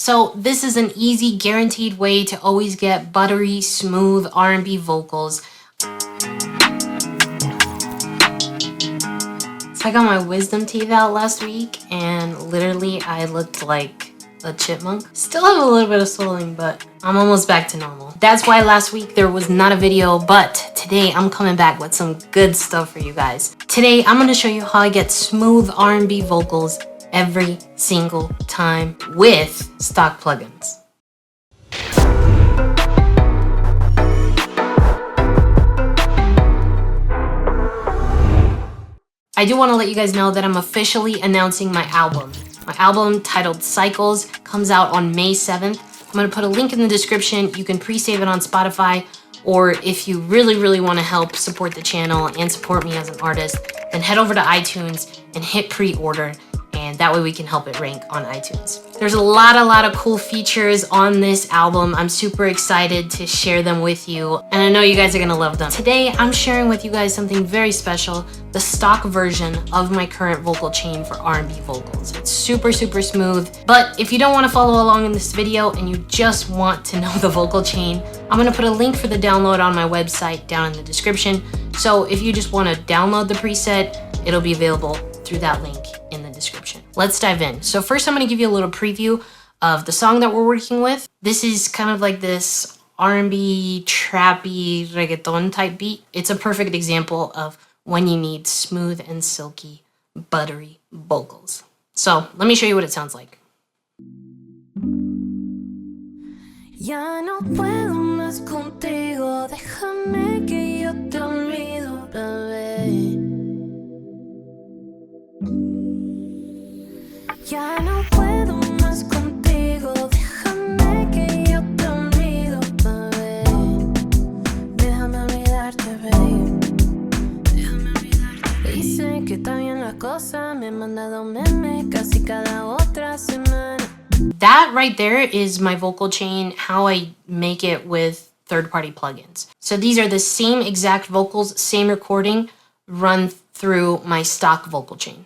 So this is an easy, guaranteed way to always get buttery, smooth R&B vocals. So I got my wisdom teeth out last week and literally I looked like a chipmunk. Still have a little bit of swelling, but I'm almost back to normal. That's why last week there was not a video, but today I'm coming back with some good stuff for you guys. Today I'm gonna show you how I get smooth R&B vocals every single time with stock plugins. I do want to let you guys know that I'm officially announcing my album. My album titled Cycles comes out on May 7th. I'm going to put a link in the description. You can pre-save it on Spotify, or if you really want to help support the channel and support me as an artist, then head over to iTunes and hit pre-order, and that way we can help it rank on iTunes. There's a lot of cool features on this album. I'm super excited to share them with you, and I know you guys are gonna love them. Today, I'm sharing with you guys something very special, the stock version of my current vocal chain for R&B vocals. It's super smooth, but if you don't wanna follow along in this video and you just want to know the vocal chain, I'm gonna put a link for the download on my website down in the description. So if you just wanna download the preset, it'll be available through that link in the description. Let's dive in. So first I'm gonna give you a little preview of the song that we're working with. This is kind of like this R&B, trappy, reggaeton type beat. It's a perfect example of when you need smooth and silky, buttery vocals. So let me show you what it sounds like. Ya no puedo más contigo, déjame que yo te olvido, bebé. Ya no puedo más contigo, déjame que yo te olvido, bebé. Déjame olvidarte, babe. Déjame olvidarte. Dicen que está bien la cosa, me he mandado meme casi cada otra semana. That right there is my vocal chain, how I make it with third-party plugins. So these are the same exact vocals, same recording, run through my stock vocal chain.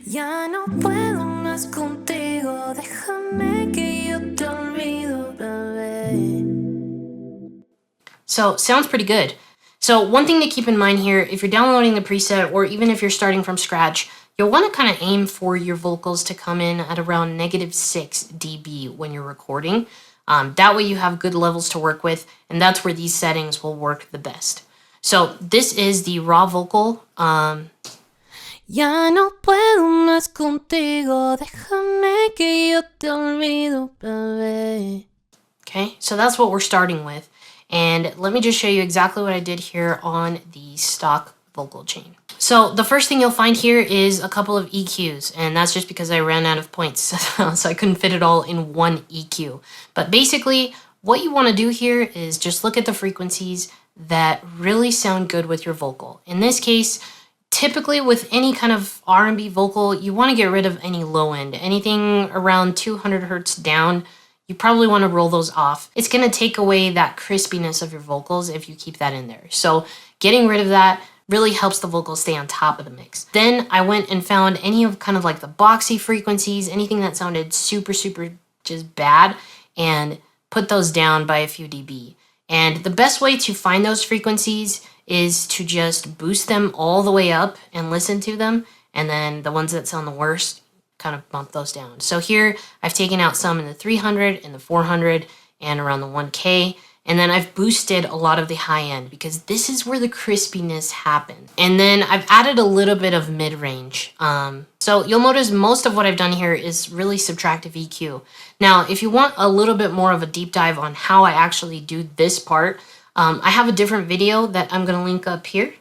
Ya no puedo más contigo, déjame que yo te olvido, bebé. So, sounds pretty good. So, one thing to keep in mind here, if you're downloading the preset or even if you're starting from scratch, you'll want to kind of aim for your vocals to come in at around -6 dB when you're recording. That way you have good levels to work with, and that's where these settings will work the best. So, this is the raw vocal. Ya no puedo más contigo, déjame que yo te olvido, bebé. Okay, so that's what we're starting with. And let me just show you exactly what I did here on the stock vocal chain. So the first thing you'll find here is a couple of EQs, and that's just because I ran out of points, so I couldn't fit it all in one EQ. But basically, what you want to do here is just look at the frequencies that really sound good with your vocal. In this case, typically with any kind of R&B vocal, you want to get rid of any low end. Anything around 200 hertz down, you probably want to roll those off. It's going to take away that crispiness of your vocals if you keep that in there. So getting rid of that really helps the vocals stay on top of the mix. Then I went and found any of kind of like the boxy frequencies, anything that sounded super just bad, and put those down by a few dB. And the best way to find those frequencies is to just boost them all the way up and listen to them, and then the ones that sound the worst, kind of bump those down. So here I've taken out some in the 300 and the 400 and around the 1K, and then I've boosted a lot of the high end because this is where the crispiness happens. And then I've added a little bit of mid-range. So you'll notice most of what I've done here is really subtractive EQ. Now, if you want a little bit more of a deep dive on how I actually do this part, I have a different video that I'm going to link up here.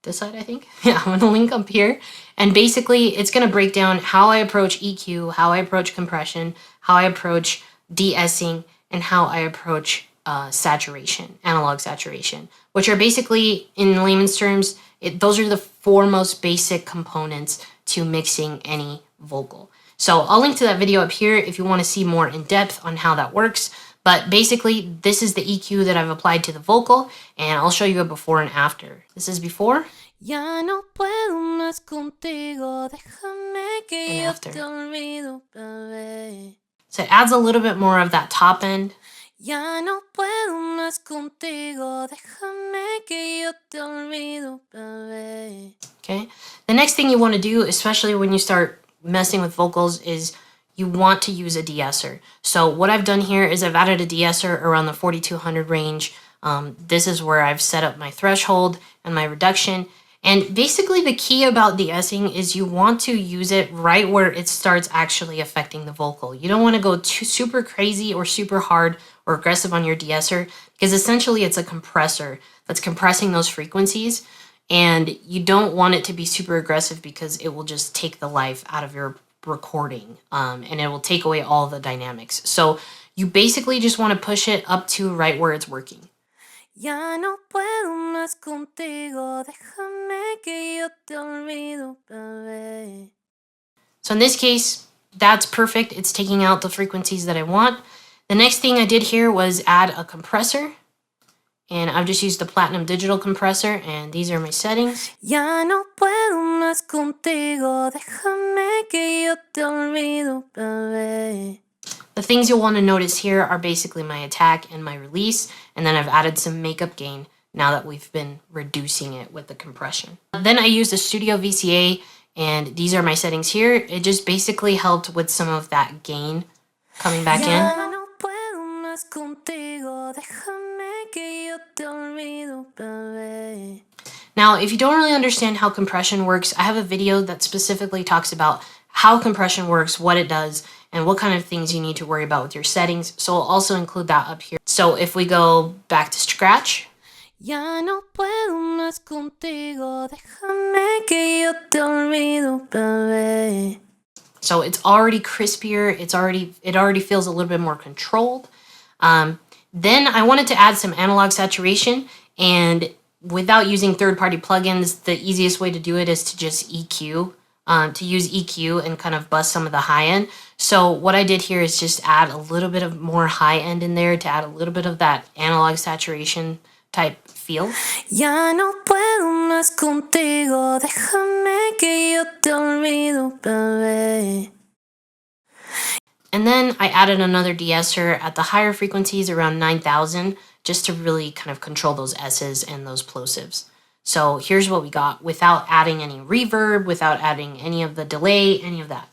This side, I think. Yeah, I'm going to link up here. And basically, it's going to break down how I approach EQ, how I approach compression, how I approach de-essing, and how I approach saturation, analog saturation, which are basically, in layman's terms, those are the four most basic components to mixing any vocal. So I'll link to that video up here if you want to see more in depth on how that works. But basically, this is the EQ that I've applied to the vocal, and I'll show you a before and after. This is before. Ya no puedo más contigo, déjame que yo after. te olvido, bebé. So it adds a little bit more of that top end. Ya no puedo más contigo, déjame que yo te olvido, bebé. Okay. The next thing you want to do, especially when you start messing with vocals, is you want to use a DeEsser. So what I've done here is I've added a DeEsser around the 4200 range. This is where I've set up my threshold and my reduction. And basically the key about de-essing is you want to use it right where it starts actually affecting the vocal. You don't want to go too super crazy or super hard or aggressive on your de-esser, because essentially it's a compressor that's compressing those frequencies. And you don't want it to be super aggressive because it will just take the life out of your recording, and it will take away all the dynamics. So you basically just want to push it up to right where it's working. Ya no puedo más contigo, déjame que yo te olvido, bebé. So in this case, that's perfect. It's taking out the frequencies that I want. The next thing I did here was add a compressor. And I've just used the Platinum Digital compressor, and these are my settings. Ya no puedo más contigo, déjame que yo te olvido, bebé. The things you'll want to notice here are basically my attack and my release, and then I've added some makeup gain now that we've been reducing it with the compression. Then I used a Studio VCA, and these are my settings here. It just basically helped with some of that gain coming back in. Ya no puedo más contigo, déjame que yo te olvido, bebé. Now, if you don't really understand how compression works, I have a video that specifically talks about how compression works, what it does, and what kind of things you need to worry about with your settings. So I'll also include that up here. So if we go back to scratch. Ya no puedo más contigo, déjame que yo te olvido, bebé. So it's already crispier. It already feels a little bit more controlled. Then I wanted to add some analog saturation, and without using third-party plugins, the easiest way to do it is to just EQ, to use EQ and kind of bust some of the high end. So what I did here is just add a little bit of more high end in there to add a little bit of that analog saturation type feel. Ya no puedo más contigo, déjame que yo te olvido, bebé. And then I added another de-esser at the higher frequencies around 9,000 just to really kind of control those S's and those plosives. So here's what we got without adding any reverb, without adding any of the delay, any of that.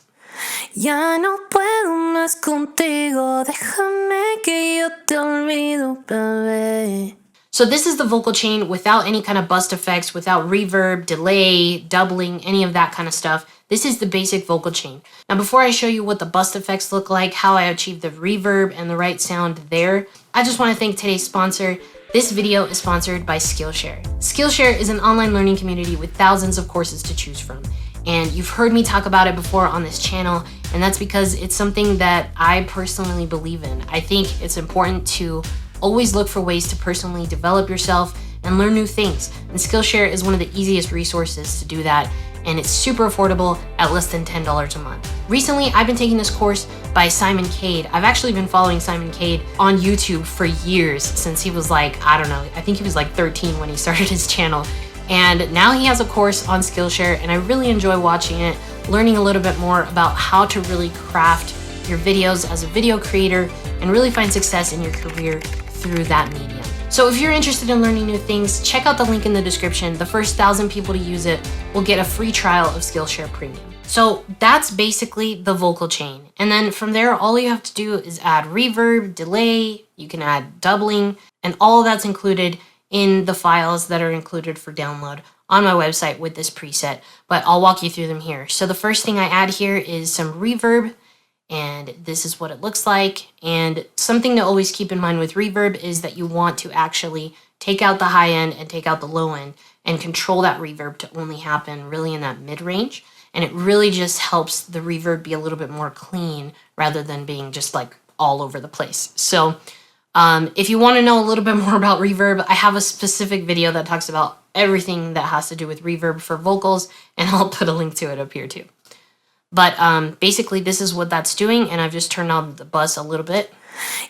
Ya no puedo más contigo, déjame que yo te olvido, bebé. So this is the vocal chain without any kind of bust effects, without reverb, delay, doubling, any of that kind of stuff. This is the basic vocal chain. Now, before I show you what the bust effects look like, how I achieve the reverb and the right sound there, I just want to thank today's sponsor. This video is sponsored by Skillshare. Skillshare is an online learning community with thousands of courses to choose from. And you've heard me talk about it before on this channel, and that's because it's something that I personally believe in. I think it's important to always look for ways to personally develop yourself and learn new things. And Skillshare is one of the easiest resources to do that, and it's super affordable at less than $10 a month. Recently, I've been taking this course by Simon Cade. I've actually been following Simon Cade on YouTube for years, since he was like, I don't know, I think he was like 13 when he started his channel. And now he has a course on Skillshare, and I really enjoy watching it, learning a little bit more about how to really craft your videos as a video creator and really find success in your career through that medium. So if you're interested in learning new things, check out the link in the description. The first 1,000 people to use it will get a free trial of Skillshare Premium. So that's basically the vocal chain. And then from there, all you have to do is add reverb, delay, you can add doubling, and all that's included in the files that are included for download on my website with this preset, but I'll walk you through them here. So the first thing I add here is some reverb, and this is what it looks like. And something to always keep in mind with reverb is that you want to actually take out the high end and take out the low end and control that reverb to only happen really in that mid-range. And it really just helps the reverb be a little bit more clean rather than being just like all over the place. So if you want to know a little bit more about reverb, I have a specific video that talks about everything that has to do with reverb for vocals, and I'll put a link to it up here too. But basically, this is what that's doing, and I've just turned on the bus a little bit.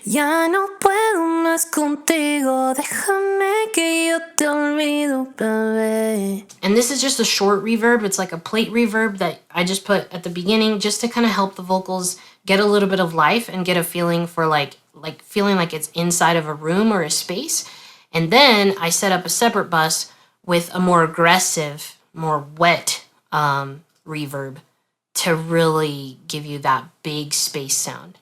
Ya no puedo más contigo, déjame que yo te olvido, bebé. And this is just a short reverb. It's like a plate reverb that I just put at the beginning just to kind of help the vocals get a little bit of life and get a feeling for like feeling like it's inside of a room or a space. And then I set up a separate bus with a more aggressive, more wet reverb to really give you that big space sound.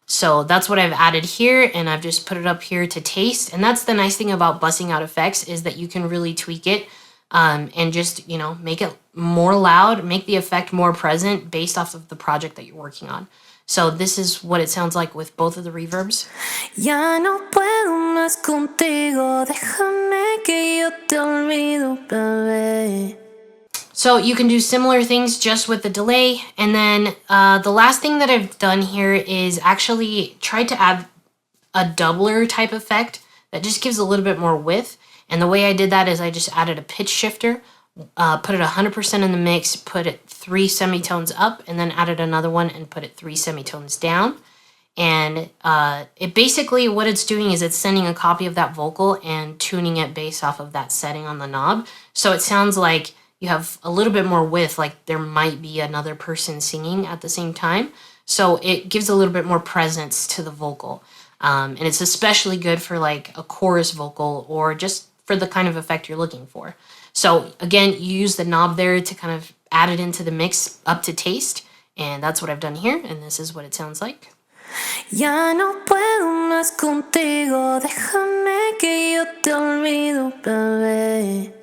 So that's what I've added here, and I've just put it up here to taste. And that's the nice thing about bussing out effects, is that you can really tweak it and just, you know, make it more loud, make the effect more present based off of the project that you're working on. So this is what it sounds like with both of the reverbs. Ya no puedo más contigo, déjame que yo te olvido, bebé. So you can do similar things just with the delay. And then the last thing that I've done here is actually try to add a doubler type effect that just gives a little bit more width. And the way I did that is I just added a pitch shifter, put it 100% in the mix, put it 3 semitones up, and then added another one and put it 3 semitones down. And it basically, what it's doing is it's sending a copy of that vocal and tuning it based off of that setting on the knob. So it sounds like you have a little bit more width, like there might be another person singing at the same time. So it gives a little bit more presence to the vocal. And it's especially good for like a chorus vocal or just for the kind of effect you're looking for. So again, you use the knob there to kind of add it into the mix up to taste. And that's what I've done here. And this is what it sounds like. Ya no puedo más contigo, déjame que yo te olvido, bebé.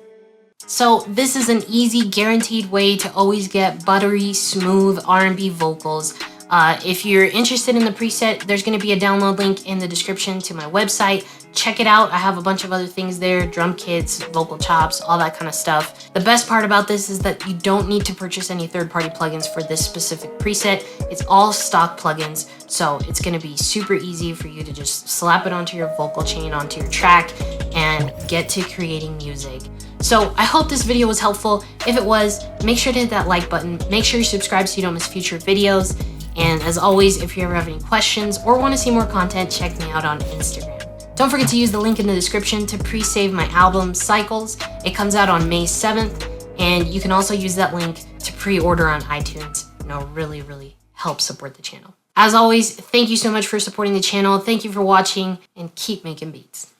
So this is an easy, guaranteed way to always get buttery, smooth R&B vocals. If you're interested in the preset, there's going to be a download link in the description to my website. Check it out. I have a bunch of other things there, drum kits, vocal chops, all that kind of stuff. The best part about this is that you don't need to purchase any third-party plugins for this specific preset. It's all stock plugins, so it's going to be super easy for you to just slap it onto your vocal chain, onto your track, and get to creating music. So I hope this video was helpful. If it was, make sure to hit that like button. Make sure you subscribe so you don't miss future videos. And as always, if you ever have any questions or want to see more content, check me out on Instagram. Don't forget to use the link in the description to pre-save my album, Cycles. It comes out on May 7th, and you can also use that link to pre-order on iTunes. It'll really, really help support the channel. As always, thank you so much for supporting the channel. Thank you for watching, and keep making beats.